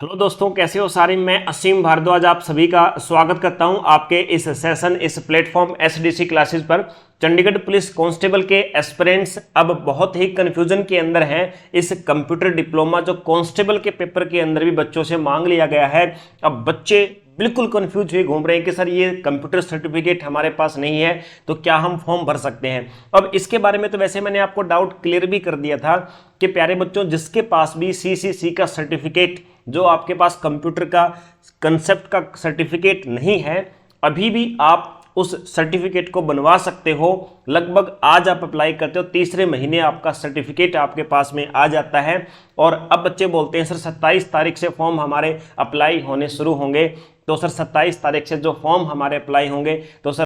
Hello दोस्तों, कैसे हो सारे। मैं असीम भारद्वाज आप सभी का स्वागत करता हूं आपके इस सेशन इस प्लेटफॉर्म एसडीसी क्लासेस पर। चंडीगढ़ पुलिस कांस्टेबल के एस्पिरेंट्स अब बहुत ही कंफ्यूजन के अंदर हैं। इस कंप्यूटर डिप्लोमा जो कांस्टेबल के पेपर के अंदर भी बच्चों से मांग लिया गया है। अब बच्चे बिल्कुल कंफ्यूज हुए घूम रहे हैं कि सर ये कंप्यूटर सर्टिफिकेट हमारे पास नहीं है तो क्या हम फॉर्म भर सकते हैं। अब इसके बारे में तो वैसे मैंने आपको डाउट क्लियर भी कर दिया था कि प्यारे बच्चों, जिसके पास भी सीसीसी का सर्टिफिकेट, जो आपके पास कंप्यूटर का कंसेप्ट का सर्टिफिकेट नहीं है, अभी भी आप उस सर्टिफिकेट को बनवा सकते हो। लगभग आज आप अप्लाई करते हो, तीसरे महीने आपका सर्टिफिकेट आपके पास में आ जाता है। और अब बच्चे बोलते हैं सर 27 तारीख से फॉर्म हमारे अप्लाई होने शुरू होंगे। तो सर 27 तारीख से जो फॉर्म हमारे अप्लाई होंगे तो सर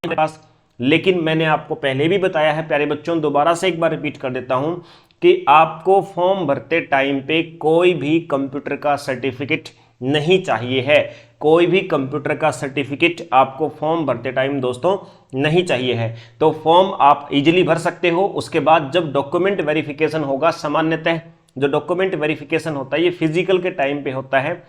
पास, लेकिन मैंने आपको पहले भी बताया है प्यारे बच्चों, दोबारा से एक बार रिपीट कर देता हूं कि आपको फॉर्म भरते टाइम पे कोई भी कंप्यूटर का सर्टिफिकेट नहीं चाहिए है। कोई भी कंप्यूटर का सर्टिफिकेट आपको फॉर्म भरते टाइम दोस्तों नहीं चाहिए है। तो फॉर्म आप इजीली भर सकते हो। उसके बाद जब डॉक्यूमेंट वेरिफिकेशन होगा, सामान्यतः जो डॉक्यूमेंट वेरिफिकेशन होता है ये फिजिकल के टाइम पे होता है,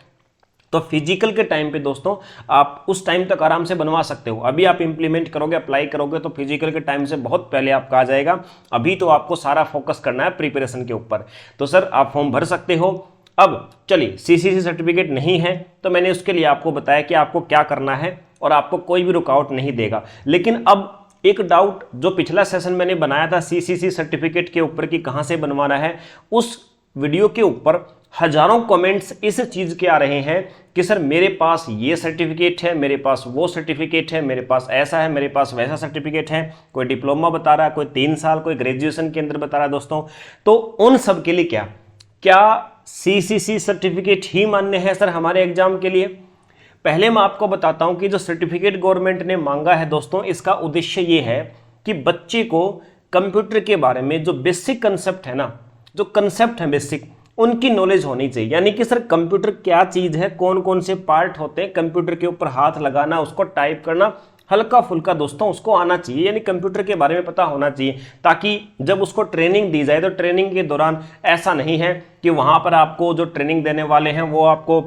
तो फिजिकल के टाइम पे दोस्तों आप उस टाइम तक आराम से बनवा सकते हो। अभी आप इंप्लीमेंट करोगे, अप्लाई करोगे तो फिजिकल के टाइम से बहुत पहले आपका आ जाएगा। अभी तो आपको सारा फोकस करना है प्रिपरेशन के ऊपर। तो सर आप फॉर्म भर सकते हो। अब चलिए, सीसीसी सर्टिफिकेट नहीं है तो मैंने उसके लिए आपको बताया कि आपको क्या करना है और आपको कोई भी रुकावट नहीं देगा। लेकिन अब एक डाउट जो पिछला सेशन मैंने बनाया था सीसीसी सर्टिफिकेट के ऊपर कि कहां से बनवाना है, उस वीडियो के ऊपर हजारों कमेंट्स इस चीज के आ रहे हैं कि सर मेरे पास ये सर्टिफिकेट है, मेरे पास वो सर्टिफिकेट है, मेरे पास ऐसा है, मेरे पास वैसा सर्टिफिकेट है। कोई डिप्लोमा बता रहा है, कोई 3 साल, कोई ग्रेजुएशन के अंदर बता रहा है दोस्तों। तो उन सब के लिए क्या सीसीसी सर्टिफिकेट ही मान्य है सर हमारे एग्जाम के लिए? पहले मैं आपको बताता हूं कि जो सर्टिफिकेट गवर्नमेंट ने मांगा है दोस्तों, इसका उद्देश्य ये है कि बच्चे को कंप्यूटर के बारे में जो बेसिक कंसेप्ट है ना, जो कंसेप्ट है बेसिक, उनकी नॉलेज होनी चाहिए। यानी कि सर कंप्यूटर क्या चीज है, कौन कौन से पार्ट होते हैं, कंप्यूटर के ऊपर हाथ लगाना, उसको टाइप करना, हल्का फुल्का दोस्तों उसको आना चाहिए। यानी कंप्यूटर के बारे में पता होना चाहिए, ताकि जब उसको ट्रेनिंग दी जाए तो ट्रेनिंग के दौरान ऐसा नहीं है कि वहां पर आपको जो ट्रेनिंग देने वाले हैं वो आपको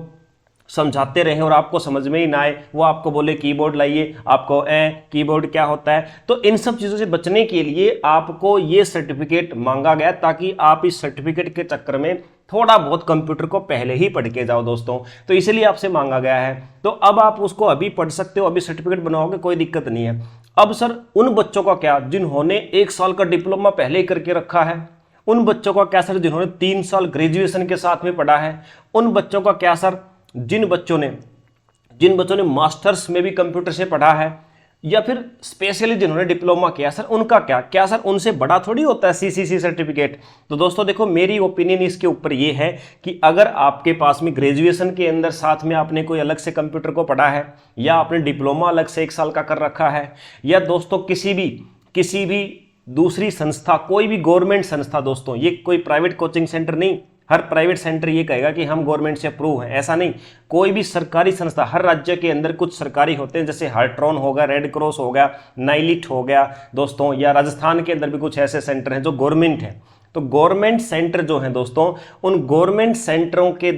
समझाते रहे और आपको समझ में ही ना आए, वो आपको बोले कीबोर्ड लाइए, आपको कीबोर्ड क्या होता है। तो इन सब चीज़ों से बचने के लिए आपको ये सर्टिफिकेट मांगा गया, ताकि आप इस सर्टिफिकेट के चक्कर में थोड़ा बहुत कंप्यूटर को पहले ही पढ़ के जाओ दोस्तों। तो इसलिए आपसे मांगा गया है। तो अब आप उसको अभी पढ़ सकते हो, अभी सर्टिफिकेट बनाओगे, कोई दिक्कत नहीं है। अब सर उन बच्चों का क्या जिन्होंने 1 साल का डिप्लोमा पहले ही करके रखा है? उन बच्चों का क्या सर जिन्होंने 3 साल ग्रेजुएशन के साथ में पढ़ा है? उन बच्चों का क्या सर जिन बच्चों ने मास्टर्स में भी कंप्यूटर से पढ़ा है, या फिर स्पेशली जिन्होंने डिप्लोमा किया, सर उनका क्या सर उनसे बड़ा थोड़ी होता है सीसीसी सर्टिफिकेट? तो दोस्तों देखो, मेरी ओपिनियन इसके ऊपर ये है कि अगर आपके पास में ग्रेजुएशन के अंदर साथ में आपने कोई अलग से कंप्यूटर को पढ़ा है, या आपने डिप्लोमा अलग से 1 साल का कर रखा है, या दोस्तों किसी भी दूसरी संस्था, कोई भी गवर्नमेंट संस्था, दोस्तों ये कोई प्राइवेट कोचिंग सेंटर नहीं, हर प्राइवेट सेंटर ये कहेगा कि हम गवर्नमेंट से अप्रूव हैं, ऐसा नहीं। कोई भी सरकारी संस्था, हर राज्य के अंदर कुछ सरकारी होते हैं, जैसे हार्ट्रॉन होगा, रेड क्रॉस हो गया, नाइलिट हो गया दोस्तों, या राजस्थान के अंदर भी कुछ ऐसे सेंटर हैं जो गवर्नमेंट है। तो गवर्नमेंट सेंटर जो है दोस्तों, उन गवर्नमेंट सेंटरों के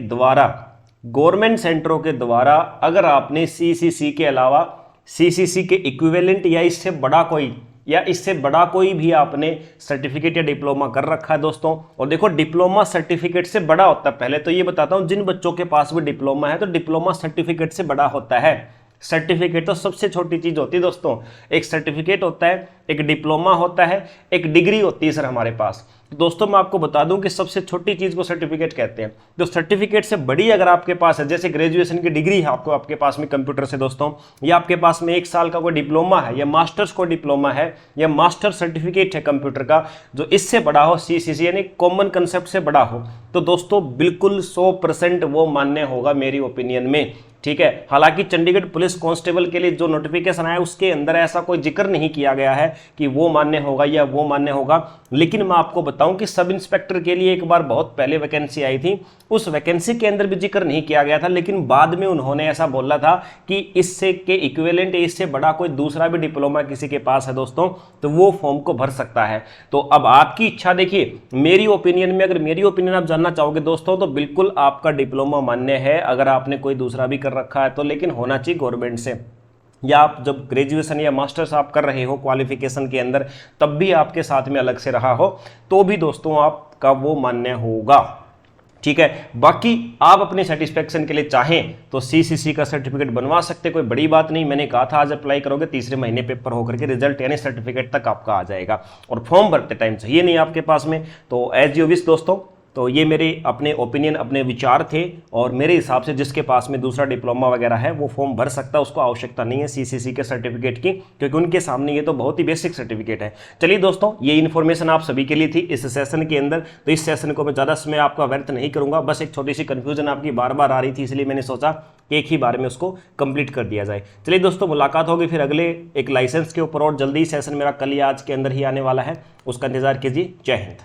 द्वारा अगर आपने सीसीसी के अलावा सीसीसी के इक्विवेलेंट या इससे बड़ा कोई भी आपने सर्टिफिकेट या डिप्लोमा कर रखा है दोस्तों। और देखो, डिप्लोमा सर्टिफिकेट से बड़ा होता है, पहले तो ये बताता हूं, जिन बच्चों के पास भी डिप्लोमा है तो डिप्लोमा सर्टिफिकेट से बड़ा होता है। सर्टिफिकेट तो सबसे छोटी चीज होती है दोस्तों। एक सर्टिफिकेट होता है, एक डिप्लोमा होता है, एक डिग्री होती है सर हमारे पास। दोस्तों मैं आपको बता दूं कि सबसे छोटी चीज को सर्टिफिकेट कहते हैं। जो सर्टिफिकेट से बड़ी अगर आपके पास है, जैसे ग्रेजुएशन की डिग्री है आपके पास में कंप्यूटर से दोस्तों, या आपके पास में 1 साल का कोई डिप्लोमा है, या मास्टर्स को डिप्लोमा है, या मास्टर सर्टिफिकेट है कंप्यूटर का, जो इससे बड़ा हो, सीसीसी यानी कॉमन कंसेप्ट से बड़ा हो, तो दोस्तों बिल्कुल 100% वो मान्य होगा मेरी ओपिनियन में। ठीक है, हालांकि चंडीगढ़ पुलिस कांस्टेबल के लिए जो नोटिफिकेशन आया उसके अंदर ऐसा कोई जिक्र नहीं किया गया है कि वो मान्य होगा या वो मान्य होगा। लेकिन मैं आपको बताऊं कि सब इंस्पेक्टर के लिए एक बार बहुत पहले वैकेंसी आई थी, उस वैकेंसी के अंदर भी जिक्र नहीं किया गया था, लेकिन बाद में उन्होंने ऐसा बोला था कि इससे के इक्विवेलेंट, इससे बड़ा कोई दूसरा भी डिप्लोमा किसी के पास है दोस्तों, तो वो फॉर्म को भर सकता है। तो अब आपकी इच्छा, देखिए मेरी ओपिनियन में, अगर मेरी ओपिनियन आप जानना जानना चाहोगे दोस्तों तो बिल्कुल आपका डिप्लोमा मान्य है, अगर आपने कोई दूसरा भी कर रखा है तो, लेकिन होना चाहिए गवर्नमेंट से, या आप जब ग्रेजुएशन या मास्टर्स आप कर रहे हो क्वालिफिकेशन के अंदर तब भी आपके साथ में अलग से रहा हो तो भी दोस्तों आपका वो मान्य होगा। ठीक है, बाकी आप अपने सेटिस्फेक्शन के लिए चाहें तो सीसीसी का सर्टिफिकेट बनवा सकते, कोई बड़ी बात नहीं। मैंने कहा था आज अप्लाई करोगे तीसरे महीने पेपर होकर के रिजल्ट यानी सर्टिफिकेट तक आपका आ जाएगा, और फॉर्म भरते टाइम चाहिए नहीं आपके पास में। तो एज यू विश दोस्तों, तो ये मेरे अपने ओपिनियन अपने विचार थे, और मेरे हिसाब से जिसके पास में दूसरा डिप्लोमा वगैरह है वो फॉर्म भर सकता है, उसको आवश्यकता नहीं है सीसीसी के सर्टिफिकेट की, क्योंकि उनके सामने ये तो बहुत ही बेसिक सर्टिफिकेट है। चलिए दोस्तों, ये इन्फॉर्मेशन आप सभी के लिए थी इस सेशन के अंदर, तो इस सेशन को मैं ज़्यादा समय आपका व्यर्थ नहीं करूंगा, बस एक छोटी सी कन्फ्यूजन आपकी बार बार आ रही थी, इसलिए मैंने सोचा कि एक ही बार में उसको कंप्लीट कर दिया जाए। चलिए दोस्तों, मुलाकात होगी फिर अगले एक लाइसेंस के ऊपर, और जल्दी सेशन मेरा कल या आज के अंदर ही आने वाला है, उसका इंतजार कीजिए। जय हिंद।